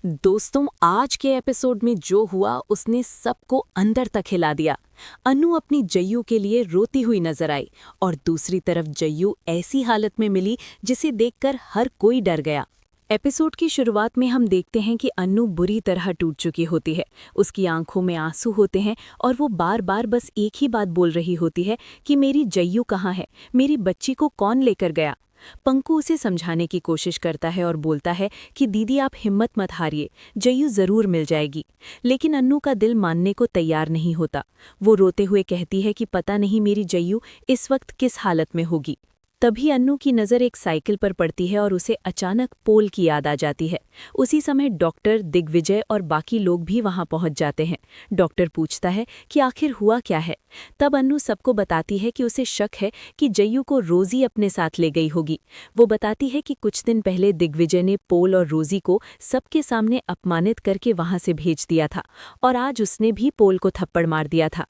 दोस्तों, आज के एपिसोड में जो हुआ उसने सबको अंदर तक हिला दिया। अन्नू अपनी जय्यू के लिए रोती हुई नजर आई और दूसरी तरफ जय्यू ऐसी हालत में मिली जिसे देखकर हर कोई डर गया। एपिसोड की शुरुआत में हम देखते हैं कि अन्नू बुरी तरह टूट चुकी होती है। उसकी आंखों में आंसू होते हैं और वो बार बार बस एक ही बात बोल रही होती है कि मेरी जय्यू कहाँ है, मेरी बच्ची को कौन लेकर गया। पंकु उसे समझाने की कोशिश करता है और बोलता है कि दीदी आप हिम्मत मत हारिए, जय्यू जरूर मिल जाएगी। लेकिन अन्नू का दिल मानने को तैयार नहीं होता। वो रोते हुए कहती है कि पता नहीं मेरी जय्यू इस वक्त किस हालत में होगी। तभी अन्नू की नज़र एक साइकिल पर पड़ती है और उसे अचानक पोल की याद आ जाती है। उसी समय डॉक्टर, दिग्विजय और बाकी लोग भी वहां पहुंच जाते हैं। डॉक्टर पूछता है कि आखिर हुआ क्या है। तब अन्नू सबको बताती है कि उसे शक है कि जय्यू को रोजी अपने साथ ले गई होगी। वो बताती है कि कुछ दिन पहले दिग्विजय ने पोल और रोजी को सबके सामने अपमानित करके वहां से भेज दिया था और आज उसने भी पोल को थप्पड़ मार दिया था।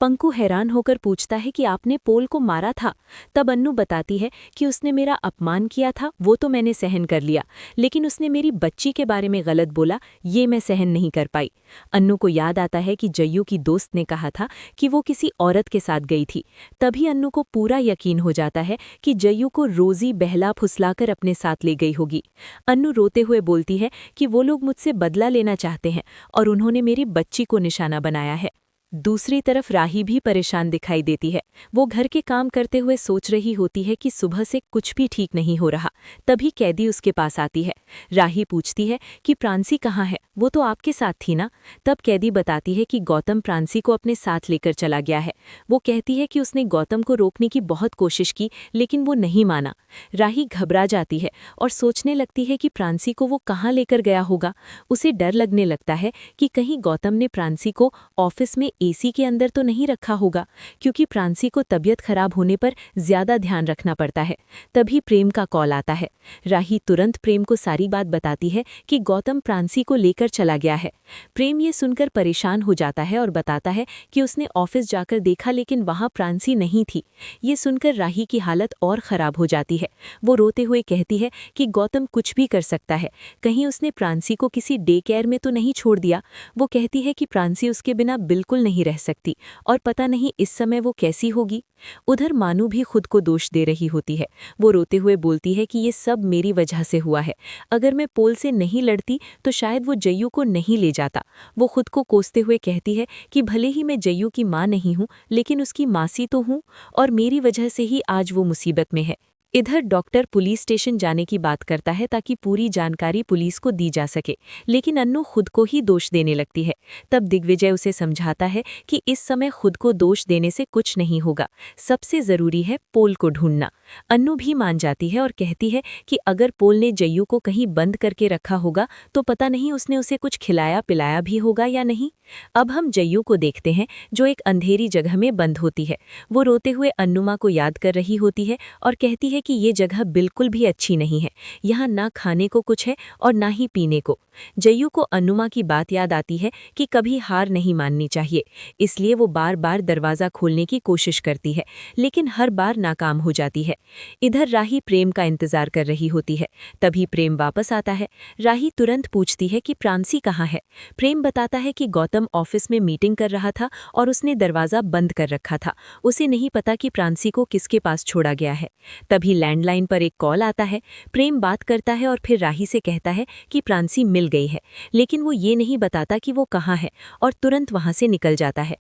पंकु हैरान होकर पूछता है कि आपने पोल को मारा था। तब अन्नू बताती है कि उसने मेरा अपमान किया था, वो तो मैंने सहन कर लिया, लेकिन उसने मेरी बच्ची के बारे में गलत बोला, ये मैं सहन नहीं कर पाई। अन्नू को याद आता है कि जय्यू की दोस्त ने कहा था कि वो किसी औरत के साथ गई थी। तभी अन्नू को पूरा यकीन हो जाता है कि जय्यू को रोजी बहला फुसलाकर अपने साथ ले गई होगी। अन्नू रोते हुए बोलती है कि वो लोग मुझसे बदला लेना चाहते हैं और उन्होंने मेरी बच्ची को निशाना बनाया है। दूसरी तरफ राही भी परेशान दिखाई देती है। वो घर के काम करते हुए सोच रही होती है कि सुबह से कुछ भी ठीक नहीं हो रहा। तभी कैदी उसके पास आती है। राही पूछती है कि प्रांसी कहाँ है, वो तो आपके साथ थी ना। तब कैदी बताती है कि गौतम प्रांसी को अपने साथ लेकर चला गया है। वो कहती है कि उसने गौतम को रोकने की बहुत कोशिश की, लेकिन वो नहीं माना। राही घबरा जाती है और सोचने लगती है कि प्रांसी को वो कहाँ लेकर गया होगा। उसे डर लगने लगता है कि कहीं गौतम ने प्रांसी को ऑफिस में एसी के अंदर तो नहीं रखा होगा, क्योंकि प्रांसी को तबीयत खराब होने पर ज्यादा ध्यान रखना पड़ता है। तभी प्रेम का कॉल आता है। राही तुरंत प्रेम को सारी बात बताती है कि गौतम प्रांसी को लेकर चला गया है। प्रेम ये सुनकर परेशान हो जाता है और बताता है कि उसने ऑफिस जाकर देखा, लेकिन वहां प्रांसी नहीं थी। ये सुनकर राही की हालत और खराब हो जाती है। वो रोते हुए कहती है कि गौतम कुछ भी कर सकता है, कहीं उसने प्रांसी को किसी डे केयर में तो नहीं छोड़ दिया। वो कहती है कि प्रांसी उसके बिना बिल्कुल नहीं रह सकती और पता नहीं इस समय वो कैसी होगी। उधर मानू भी खुद को दोष दे रही होती है। वो रोते हुए बोलती है कि ये सब मेरी वजह से हुआ है। अगर मैं पोल से नहीं लड़ती तो शायद वो जय्यू को नहीं ले जाता। वो खुद को कोसते हुए कहती है कि भले ही मैं जय्यू की माँ नहीं हूँ, लेकिन उसकी मासी तो हूँ और मेरी वजह से ही आज वो मुसीबत में है। इधर डॉक्टर पुलिस स्टेशन जाने की बात करता है ताकि पूरी जानकारी पुलिस को दी जा सके, लेकिन अन्नू खुद को ही दोष देने लगती है। तब दिग्विजय उसे समझाता है कि इस समय खुद को दोष देने से कुछ नहीं होगा, सबसे जरूरी है पोल को ढूंढना। अन्नू भी मान जाती है और कहती है कि अगर पोल ने जय्यू को कहीं बंद करके रखा होगा तो पता नहीं उसने उसे कुछ खिलाया पिलाया भी होगा या नहीं। अब हम जय्यू को देखते हैं जो एक अंधेरी जगह में बंद होती है। वो रोते हुए अन्नुमा को याद कर रही होती है और कहती है कि ये जगह बिल्कुल भी अच्छी नहीं है, यहाँ ना खाने को कुछ है और ना ही पीने को। जय्यू को अन्नुमा की बात याद आती है कि कभी हार नहीं माननी चाहिए, इसलिए वो बार बार दरवाज़ा खोलने की कोशिश करती है, लेकिन हर बार नाकाम हो जाती है। इधर राही प्रेम का इंतजार कर रही होती है। तभी प्रेम वापस आता है। राही तुरंत पूछती है कि प्रांसी कहाँ है। प्रेम बताता है कि गौतम ऑफिस में मीटिंग कर रहा था और उसने दरवाज़ा बंद कर रखा था। उसे नहीं पता कि प्रांसी को किसके पास छोड़ा गया है। तभी लैंडलाइन पर एक कॉल आता है। प्रेम बात करता है और फिर राही से कहता है कि प्रांसी मिल गई है, लेकिन वो ये नहीं बताता कि वो कहाँ है और तुरंत वहां से निकल जाता है।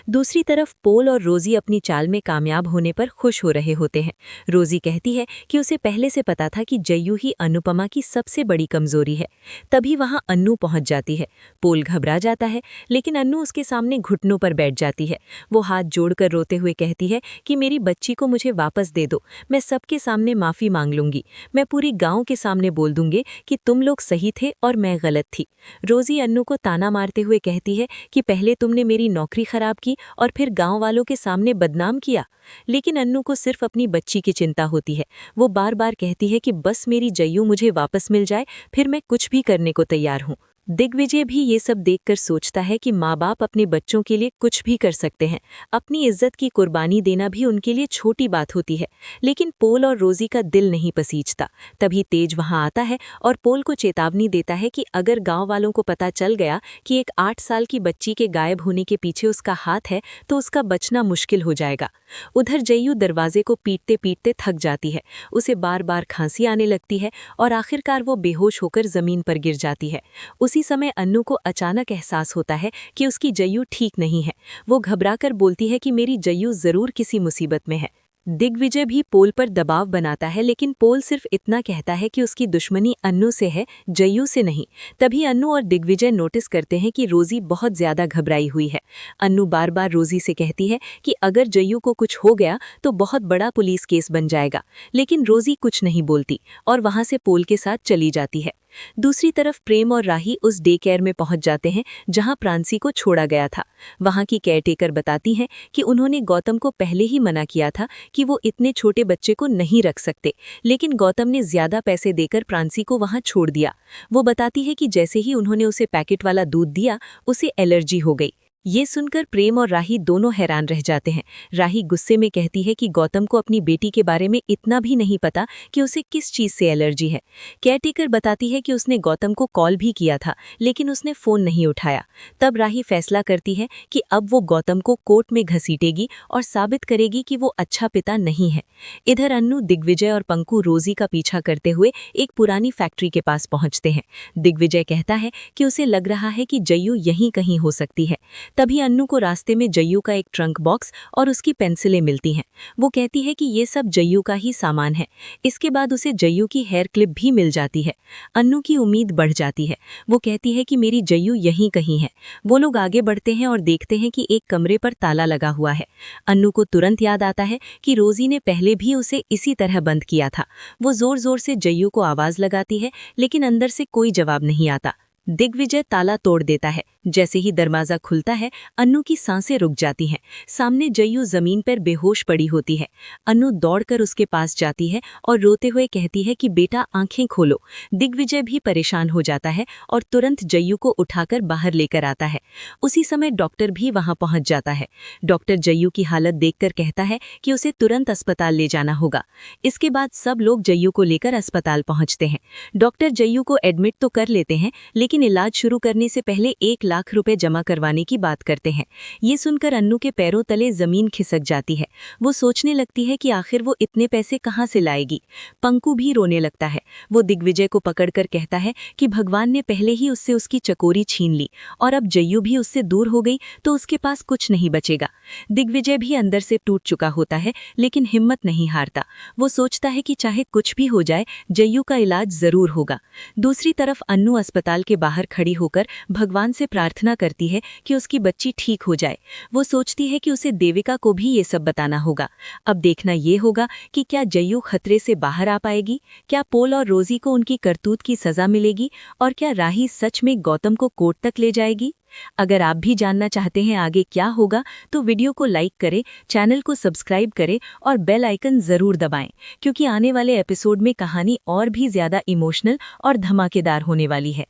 दूसरी तरफ पोल और रोजी अपनी चाल में कामयाब होने पर खुश हो रहे होते हैं। रोजी कहती है कि उसे पहले से पता था कि जय्यू ही अनुपमा की सबसे बड़ी कमजोरी है। तभी वहां अन्नू पहुंच जाती है। पोल घबरा जाता है, लेकिन अन्नू उसके सामने घुटनों पर बैठ जाती है। वो हाथ जोड़कर रोते हुए कहती है कि मेरी बच्ची को मुझे वापस दे दो, मैं सबके सामने माफ़ी मांग लूंगी, मैं पूरी गांव के सामने बोल दूंगी कि तुम लोग सही थे और मैं गलत थी। रोजी अन्नू को ताना मारते हुए कहती है कि पहले तुमने मेरी नौकरी खराब की और फिर गांव वालों के सामने बदनाम किया। लेकिन अन्नू को सिर्फ अपनी बच्ची की चिंता होती है। वो बार बार कहती है कि बस मेरी जय्यू मुझे वापस मिल जाए, फिर मैं कुछ भी करने को तैयार हूँ। दिग्विजय भी ये सब देखकर सोचता है कि माँ बाप अपने बच्चों के लिए कुछ भी कर सकते हैं। अपनी इज्जत की कुर्बानी देना भी उनके लिए छोटी बात होती है। लेकिन पोल और रोजी का दिल नहीं पसीजता। तभी तेज वहां आता है और पोल को चेतावनी देता है कि अगर गांव वालों को पता चल गया कि एक 8 साल की बच्ची के गायब होने के पीछे उसका हाथ है तो उसका बचना मुश्किल हो जाएगा। उधर जयू दरवाजे को पीटते पीटते थक जाती है। उसे बार बार खांसी आने लगती है और आखिरकार वो बेहोश होकर जमीन पर गिर जाती है। उसी समय अन्नू को अचानक एहसास होता है कि उसकी जयू ठीक नहीं है। वो घबराकर बोलती है कि मेरी जयू जरूर किसी मुसीबत में है। दिग्विजय भी पोल पर दबाव बनाता है, लेकिन पोल सिर्फ इतना कहता है कि उसकी दुश्मनी अन्नू से है, जयू से नहीं। तभी अन्नू और दिग्विजय नोटिस करते हैं कि रोजी बहुत ज्यादा घबराई हुई है। अन्नू बार बार रोजी से कहती है कि अगर जयू को कुछ हो गया तो बहुत बड़ा पुलिस केस बन जाएगा, लेकिन रोजी कुछ नहीं बोलती और वहां से पोल के साथ चली जाती है। दूसरी तरफ प्रेम और राही उस डे केयर में पहुंच जाते हैं जहां प्रांसी को छोड़ा गया था। वहां की केयरटेकर बताती हैं कि उन्होंने गौतम को पहले ही मना किया था कि वो इतने छोटे बच्चे को नहीं रख सकते, लेकिन गौतम ने ज्यादा पैसे देकर प्रांसी को वहां छोड़ दिया। वो बताती है कि जैसे ही उन्होंने उसे पैकेट वाला दूध दिया, उसे एलर्जी हो गई। ये सुनकर प्रेम और राही दोनों हैरान रह जाते हैं। राही गुस्से में कहती है कि गौतम को अपनी बेटी के बारे में इतना भी नहीं पता कि उसे किस चीज से एलर्जी है। केयरटेकर बताती है कि उसने गौतम को कॉल भी किया था, लेकिन उसने फोन नहीं उठाया। तब राही फैसला करती है कि अब वो गौतम को कोर्ट में घसीटेगी और साबित करेगी कि वो अच्छा पिता नहीं है। इधर अन्नू, दिग्विजय और पंकु रोजी का पीछा करते हुए एक पुरानी फैक्ट्री के पास पहुंचते हैं। दिग्विजय कहता है कि उसे लग रहा है कि जयू यहीं कहीं हो सकती है। तभी अन्नू को रास्ते में जयू का एक ट्रंक बॉक्स और उसकी पेंसिलें मिलती हैं। वो कहती है कि ये सब जयू का ही सामान है। इसके बाद उसे जयू की हेयर क्लिप भी मिल जाती है। अन्नू की उम्मीद बढ़ जाती है। वो कहती है कि मेरी जयू यहीं कहीं है। वो लोग आगे बढ़ते हैं और देखते हैं कि एक कमरे पर ताला लगा हुआ है। अन्नू को तुरंत याद आता है कि रोजी ने पहले भी उसे इसी तरह बंद किया था। वो जोर जोर से जयू को आवाज लगाती है, लेकिन अंदर से कोई जवाब नहीं आता। दिग्विजय ताला तोड़ देता है। जैसे ही दरवाजा खुलता है, अन्नू की सांसें रुक जाती हैं। सामने जयू जमीन पर बेहोश पड़ी होती है। अन्नू दौड़कर उसके पास जाती है और रोते हुए कहती है कि बेटा आंखें खोलो। दिग्विजय भी परेशान हो जाता है और तुरंत जयू को उठाकर बाहर लेकर आता है। उसी समय डॉक्टर भी वहां पहुंच जाता है। डॉक्टर जयू की हालत देखकर कहता है कि उसे तुरंत अस्पताल ले जाना होगा। इसके बाद सब लोग जयू को लेकर अस्पताल पहुंचते हैं। डॉक्टर जयू को एडमिट तो कर लेते हैं, लेकिन इलाज शुरू करने से पहले 1 लाख रुपए जमा करवाने की बात करते हैं। ये सुनकर अन्नू के पैरों तले जमीन खिसक जाती है। वो सोचने लगती है कि आखिर वो इतने पैसे कहाँ से लाएगी। पंकु भी रोने लगता है। वो दिग्विजय को पकड़कर कहता है कि भगवान ने पहले ही उससे उसकी चकोरी छीन ली और अब जयू भी उससे दूर हो गई तो उसके पास कुछ नहीं बचेगा। दिग्विजय भी अंदर से टूट चुका होता है, लेकिन हिम्मत नहीं हारता। वो सोचता है कि चाहे कुछ भी हो जाए, जयू का इलाज जरूर होगा। दूसरी तरफ अन्नू अस्पताल के बाहर खड़ी होकर भगवान से प्रार्थना करती है कि उसकी बच्ची ठीक हो जाए। वो सोचती है कि उसे देविका को भी ये सब बताना होगा। अब देखना ये होगा कि क्या जयू खतरे से बाहर आ पाएगी, क्या पोल और रोजी को उनकी करतूत की सजा मिलेगी और क्या राही सच में गौतम को कोर्ट तक ले जाएगी। अगर आप भी जानना चाहते हैं आगे क्या होगा तो वीडियो को लाइक करें, चैनल को सब्सक्राइब करें और बेल आइकन जरूर दबाएं, क्योंकि आने वाले एपिसोड में कहानी और भी ज्यादा इमोशनल और धमाकेदार होने वाली है।